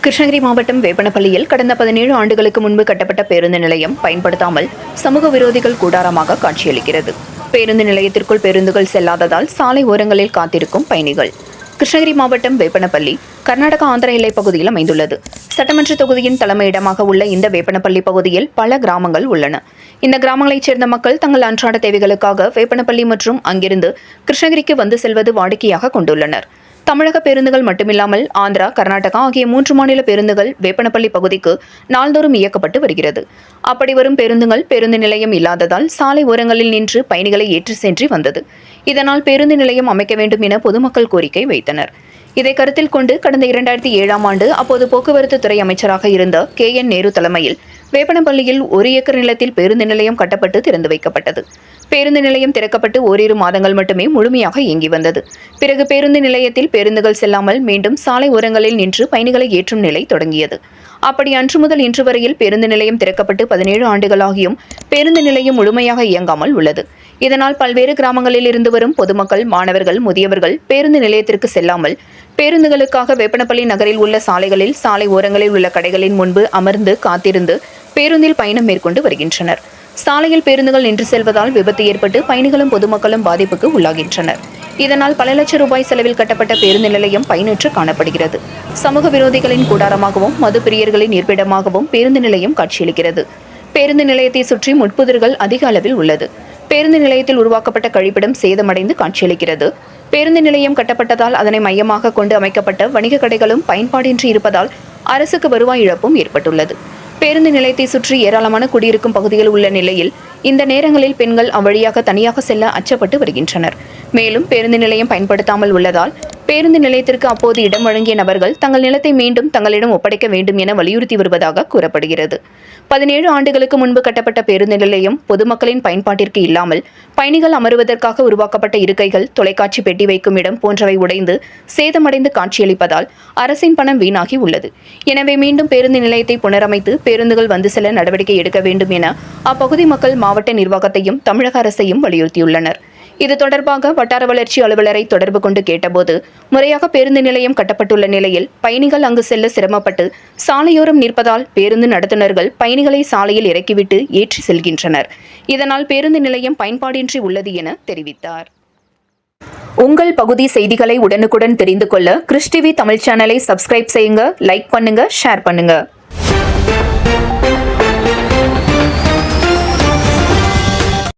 கிருஷ்ணகிரி மாவட்டம் வேப்பனப்பள்ளியில் கடந்த 17 ஆண்டுகளுக்கு முன்பு கட்டப்பட்ட பேருந்து நிலையம் பயன்படுத்தாமல் சமூக விரோதிகள் கூடாரமாக காட்சியளிக்கிறது. பேருந்து நிலையத்திற்குள் பேருந்துகள் செல்லாததால் சாலை ஓரங்களில் காத்திருக்கும் பயணிகள். கிருஷ்ணகிரி மாவட்டம் வேப்பனப்பள்ளி கர்நாடகா ஆந்திர எல்லைப் பகுதியில் அமைந்துள்ளது. சட்டமன்ற தொகுதியின் தலைமையிடமாக உள்ள இந்த வேப்பனப்பள்ளி பகுதியில் பல கிராமங்கள் உள்ளன. இந்த கிராமங்களைச் சேர்ந்த மக்கள் தங்கள் அன்றாட தேவைகளுக்காக வேப்பனப்பள்ளி மற்றும் அங்கிருந்து கிருஷ்ணகிரிக்கு வந்து செல்வது வாடிக்கையாக கொண்டுள்ளனர். தமிழக பேருந்துகள் மட்டுமில்லாமல் ஆந்திரா, கர்நாடகா ஆகிய 3 மாநில பேருந்துகள் வேப்பனப்பள்ளி பகுதிக்கு நாள்தோறும் இயக்கப்பட்டு வருகிறது. அப்படி வரும் பேருந்துகள் பேருந்து நிலையம் இல்லாததால் சாலை ஓரங்களில் நின்று பயணிகளை ஏற்றி சென்று வந்தது. இதனால் பேருந்து நிலையம் அமைக்க வேண்டும் என பொதுமக்கள் கோரிக்கை வைத்தனர். இதை கருத்தில் கொண்டு கடந்த 2007ஆம் ஆண்டு அப்போது போக்குவரத்து துறை அமைச்சராக இருந்த KN நேரு தலைமையில் வேப்பனப்பள்ளியில் 1 ஏக்கர் நிலத்தில் பேருந்து நிலையம் கட்டப்பட்டு திறந்து வைக்கப்பட்டது. பேருந்து நிலையம் திறக்கப்பட்டு ஓரிரு மாதங்கள் மட்டுமே முழுமையாக இயங்கி வந்தது. பிறகு பேருந்து நிலையத்தில் பேருந்துகள் செல்லாமல் மீண்டும் சாலை ஓரங்களில் நின்று பயணிகளை ஏற்றும் நிலை தொடங்கியது. அப்படி அன்று முதல் இன்று வரையில் பேருந்து நிலையம் திறக்கப்பட்டு 17 ஆண்டுகளாகியும் பேருந்து நிலையம் முழுமையாக இயங்காமல் உள்ளது. இதனால் பல்வேறு கிராமங்களில் இருந்து வரும் பொதுமக்கள், மாணவர்கள், முதியவர்கள் பேருந்து நிலையத்திற்கு செல்லாமல் பேருந்துகளுக்காக வேப்பனப்பள்ளி நகரில் உள்ள சாலைகளில் சாலை ஓரங்களில் உள்ள கடைகளின் முன்பு அமர்ந்து காத்திருந்து பேருந்தில் பயணம் மேற்கொண்டு வருகின்றனர். சாலையில் பேருந்துகள் நின்று செல்வதால் விபத்து ஏற்பட்டு பயணிகளும் பொதுமக்களும் பாதிப்புக்கு உள்ளாகின்றனர். இதனால் பல லட்சம் ரூபாய் செலவில் கட்டப்பட்ட பேருந்து நிலையம் பயனற்று காணப்படுகிறது. சமூக விரோதிகளின் கூடாரமாகவும் மது பிரியர்களின் இருப்பிடமாகவும் பேருந்து நிலையம் காட்சியளிக்கிறது. பேருந்து நிலையத்தை சுற்றி முட்புதர்கள் அதிக அளவில் உள்ளது. பேருந்து நிலையத்தில் உருவாக்கப்பட்ட கழிப்பிடம் சேதமடைந்து காட்சியளிக்கிறது. பேருந்து நிலையம் கட்டப்பட்டதால் அதனை மையமாக கொண்டு அமைக்கப்பட்ட வணிக கடைகளும் பயன்பாடின்றி இருப்பதால் அரசுக்கு வருவாய் இழப்பும் ஏற்பட்டுள்ளது. பேருந்து நிலையத்தை சுற்றி ஏராளமான குடியிருக்கும் பகுதிகள் உள்ள நிலையில் இந்த நேரங்களில் பெண்கள் அவ்வழியாக தனியாக செல்ல அச்சப்பட்டு வருகின்றனர். மேலும் பேருந்து நிலையம் பயன்படுத்தாமல் உள்ளதால் பேருந்து நிலையத்திற்கு அப்போது இடம் வழங்கிய நபர்கள் தங்கள் நிலத்தை மீண்டும் தங்களிடம் ஒப்படைக்க வேண்டும் என வலியுறுத்தி வருவதாக கூறப்படுகிறது. 17 ஆண்டுகளுக்கு முன்பு கட்டப்பட்ட பேருந்து நிலையம் பொதுமக்களின் பயன்பாட்டிற்கு இல்லாமல் பயணிகள் அமருவதற்காக உருவாக்கப்பட்ட இருக்கைகள், தொலைக்காட்சி பெட்டி வைக்கும் இடம் போன்றவை உடைந்து சேதமடைந்து காட்சியளிப்பதால் அரசின் பணம் வீணாகி உள்ளது. எனவே மீண்டும் பேருந்து நிலையத்தை புனரமைத்து பேருந்துகள் வந்து செல்ல நடவடிக்கை எடுக்க வேண்டும் என அப்பகுதி மக்கள் மாவட்ட நிர்வாகத்தையும் தமிழக அரசையும் வலியுறுத்தியுள்ளனர். இது தொடர்பாக வட்டார வளர்ச்சி அலுவலரை தொடர்பு கொண்டு கேட்டபோது முறையாக பேருந்து நிலையம் கட்டப்பட்டுள்ள நிலையில் பயணிகள் அங்கு செல்ல சிரமப்பட்டு சாலையோரம் நிற்பதால் பேருந்து நடத்துனர்கள் பயணிகளை சாலையில் இறக்கிவிட்டு ஏற்றி செல்கின்றனர். இதனால் பேருந்து நிலையம் பயன்பாடின்றி உள்ளது என தெரிவித்தார். உங்கள் பகுதி செய்திகளை உடனுக்குடன் தெரிந்து கொள்ள கிறிஸ் டிவி தமிழ் சேனலை சப்ஸ்கிரைப் செய்யுங்க, லைக் பண்ணுங்க, ஷேர் பண்ணுங்க.